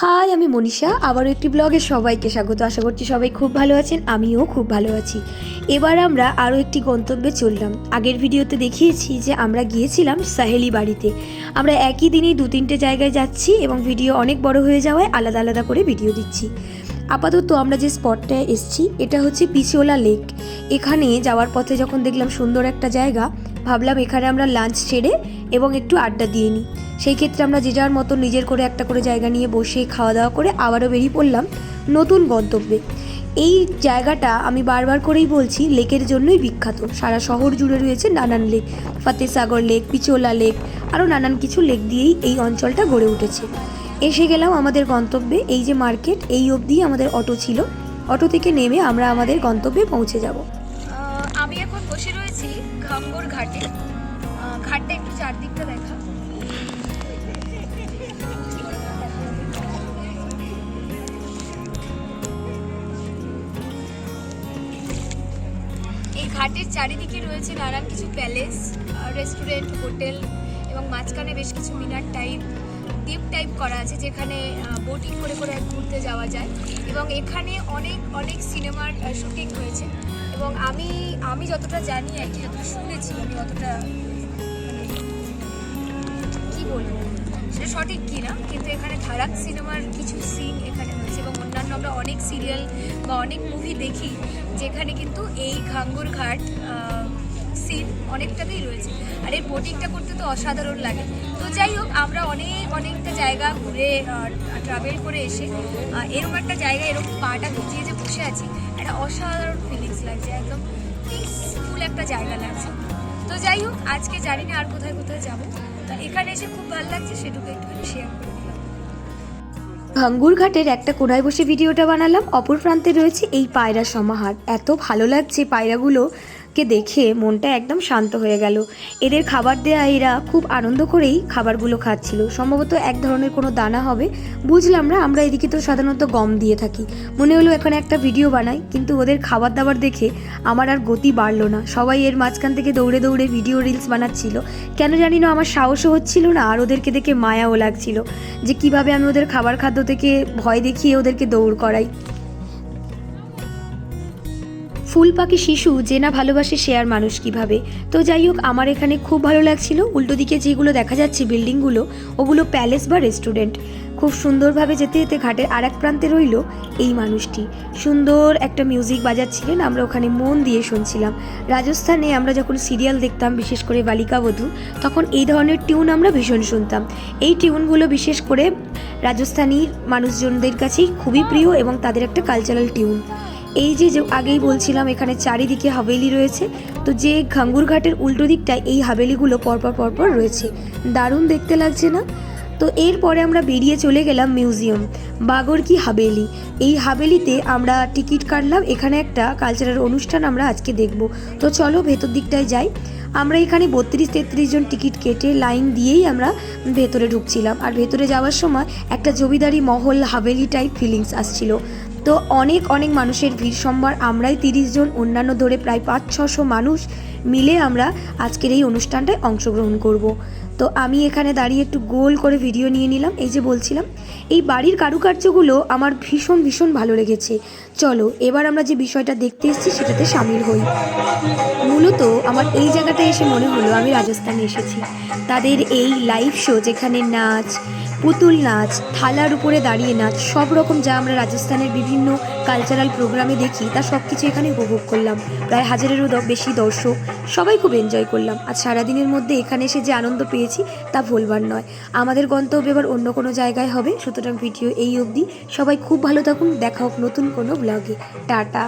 High, আমি মনীষা। আবারও একটি ব্লগে সবাইকে স্বাগত। আশা করছি সবাই খুব ভালো আছেন, আমিও খুব ভালো আছি। এবার আমরা আরও একটি গন্তব্যে চললাম। আগের ভিডিওতে দেখিয়েছি যে আমরা গিয়েছিলাম সাহেলি বাড়িতে। আমরা একই দিনেই 2-3টে জায়গায় যাচ্ছি এবং ভিডিও অনেক বড় হয়ে যাওয়ায় আলাদা আলাদা করে ভিডিও দিচ্ছি। আপাতত আমরা যে স্পটটায় এসেছি এটা হচ্ছে পিছোলা লেক। এখানে যাওয়ার পথে যখন দেখলাম সুন্দর একটা জায়গা, ভাবলাম এখানে আমরা লাঞ্চ সেরে এবং একটু আড্ডা দিয়ে নিই। সেই ক্ষেত্রে আমরা যে যার মতো নিজের করে একটা করে জায়গা নিয়ে বসে খাওয়া দাওয়া করে আবারও বেরিয়ে পড়লাম নতুন গন্তব্যে। এই জায়গাটা আমি বারবার করেই বলছি, লেকের জন্যই বিখ্যাত। সারা শহর জুড়ে রয়েছে নানান লেক, ফতেসাগর লেক, পিছোলা লেক, আরও নানান কিছু লেক দিয়েই এই অঞ্চলটা গড়ে উঠেছে। এসে গেলাম আমাদের গন্তব্যে। এই যে মার্কেট, এই অবধি আমাদের অটো ছিল। অটো থেকে নেমে আমরা আমাদের গন্তব্যে পৌঁছে যাব। আমি এখন বসে রয়েছি ঘাঙ্গর ঘাটে। ঘাটটা একটু চারদিকটা দেখা। এই ঘাটের চারিদিকে রয়েছে নানান কিছু প্যালেস, রেস্টুরেন্ট, হোটেল এবং মাঝখানে বেশ কিছু মিনার টাইপ, দ্বীপ টাইপ করা আছে যেখানে বোটিং করে করে ঘুরতে যাওয়া যায়। এবং এখানে অনেক অনেক সিনেমার শুটিং হয়েছে। এবং আমি যতটা জানি আর কি, যতটা শুনেছি, আমি অতটা কি বলবো সেটা সঠিক কি না, কিন্তু এখানে ধারাক সিনেমার কিছু সিন এখানে হয়েছে। এবং অন্যান্য আমরা অনেক সিরিয়াল বা অনেক মুভি দেখি যেখানে কিন্তু এই ঘাঙ্গর ঘাট সিন অনেকটাতেই রয়েছে। আর এই বোটিংটা করতে তো অসাধারণ লাগে। তো যাই হোক, আমরা অনেকটা জায়গা ঘুরে ট্রাভেল করে এসে এরকম একটা জায়গায় এরকম পাটা ভিজিয়ে যে বসে আছি, একটা অসাধারণ ফিলিংস লাগছে, একদম পিসফুল একটা জায়গা লাগছে। তো যাই হোক, আজকে জানি না আর কোথায় কোথায় যাবো, তো এখানে এসে খুব ভালো লাগছে, সেটুকু একটুখানি শেয়ার করে দিলাম। ঘাঙ্গুর ঘাটের একটা কোণায় বসে ভিডিওটা বানালাম। অপর প্রান্তে রয়েছে এই পায়রা সমাহার। এত ভালো লাগছে পায়রাগুলোকে দেখে, মনটা একদম শান্ত হয়ে গেল। এদের খাবার দেয়া এরা খুব আনন্দ করেই খাবারগুলো খাচ্ছিল। সম্ভবত এক ধরনের কোনো দানা হবে, বুঝলাম না। আমরা এদিকে তো সাধারণত গম দিয়ে থাকি। মনে হলো এখানে একটা ভিডিও বানাই, কিন্তু ওদের খাবার দাবার দেখে আমার আর গতি বাড়লো না। সবাই এর মাঝখান থেকে দৌড়ে দৌড়ে ভিডিও রিলস বানাচ্ছিল। কেন জানি না আমার সাহসও হচ্ছিল না, আর ওদেরকে দেখে মায়াও লাগছিল যে কিভাবে আমি ওদের খাবার খাদ্য থেকে ভয় দেখিয়ে ওদেরকে দৌড় করাই। ফুল পাখি শিশু যে না ভালোবাসে সে আর মানুষ কিভাবে। তো যাই হোক, আমার এখানে খুব ভালো লাগছিল। উল্টো দিকে যেগুলো দেখা যাচ্ছে বিল্ডিংগুলো, ওগুলো প্যালেস বা রেস্টুরেন্ট। খুব সুন্দরভাবে যেতে যেতে ঘাটের আর এক প্রান্তে রইল এই মানুষটি। সুন্দর একটা মিউজিক বাজাচ্ছিলেন, আমরা ওখানে মন দিয়ে শুনছিলাম। রাজস্থানে আমরা যখন সিরিয়াল দেখতাম, বিশেষ করে বালিকা বধূ, তখন এই ধরনের টিউন আমরা ভীষণ শুনতাম। এই টিউনগুলো বিশেষ করে রাজস্থানী মানুষজনদের কাছেই খুবই প্রিয় এবং তাদের একটা কালচারাল টিউন। এই যে আগেই বলছিলাম, এখানে চারিদিকে হাভেলি রয়েছে। তো যে ঘাঙ্গুর ঘাটের উল্টো দিকটায় এই হাভেলিগুলো পরপর রয়েছে। দারুণ দেখতে লাগছে না? তো এরপরে আমরা বেরিয়ে চলে গেলাম মিউজিয়াম বাগর কি হাভেলি। এই হাভেলিতে আমরা টিকিট কাটলাম। এখানে একটা কালচারাল অনুষ্ঠান আমরা আজকে দেখব। তো চলো ভেতর দিকটায় যাই। আমরা এখানে 32-33 জন টিকিট কেটে লাইন দিয়েই আমরা ভেতরে ঢুকছিলাম। আর ভেতরে যাওয়ার সময় একটা জমিদারি মহল হাভেলি টাইপ ফিলিংস আসছিল। তো অনেক মানুষের ভিড় সম্ভার। আমরাই 30 জন, অন্যান্য ধরে প্রায় 500-600 মানুষ মিলে আমরা আজকের এই অনুষ্ঠানটায় অংশগ্রহণ করব। তো আমি এখানে দাঁড়িয়ে একটু গোল করে ভিডিও নিয়ে নিলাম। এই যে বলছিলাম, এই বাড়ির কারুকার্যগুলো আমার ভীষণ ভালো লেগেছে। চলো এবার আমরা যে বিষয়টা দেখতে এসেছি সেটাতে সামিল হই। মূলত আমার এই জায়গাটায় এসে মনে হলো আমি রাজস্থানে এসেছি। তাদের এই লাইভ শো, যেখানে নাচ, পুতুল নাচ, থালার উপরে দাঁড়িয়ে নাচ, সব রকম যা আমরা রাজস্থানের বিভিন্ন কালচারাল প্রোগ্রামে দেখি, তা সব কিছু এখানে উপভোগ করলাম। প্রায় 1000-এরও বেশি দর্শক, সবাই খুব এনজয় করলাম। আর সারাদিনের মধ্যে এখানে এসে যে আনন্দ পেয়েছি তা ভুলবার নয়। আমাদের গন্তব্য এবার অন্য কোনো জায়গায় হবে। সুতরাং ভিডিও এই অবধি। সবাই খুব ভালো থাকুন। দেখা হোক নতুন কোনো ব্লগে। টাটা।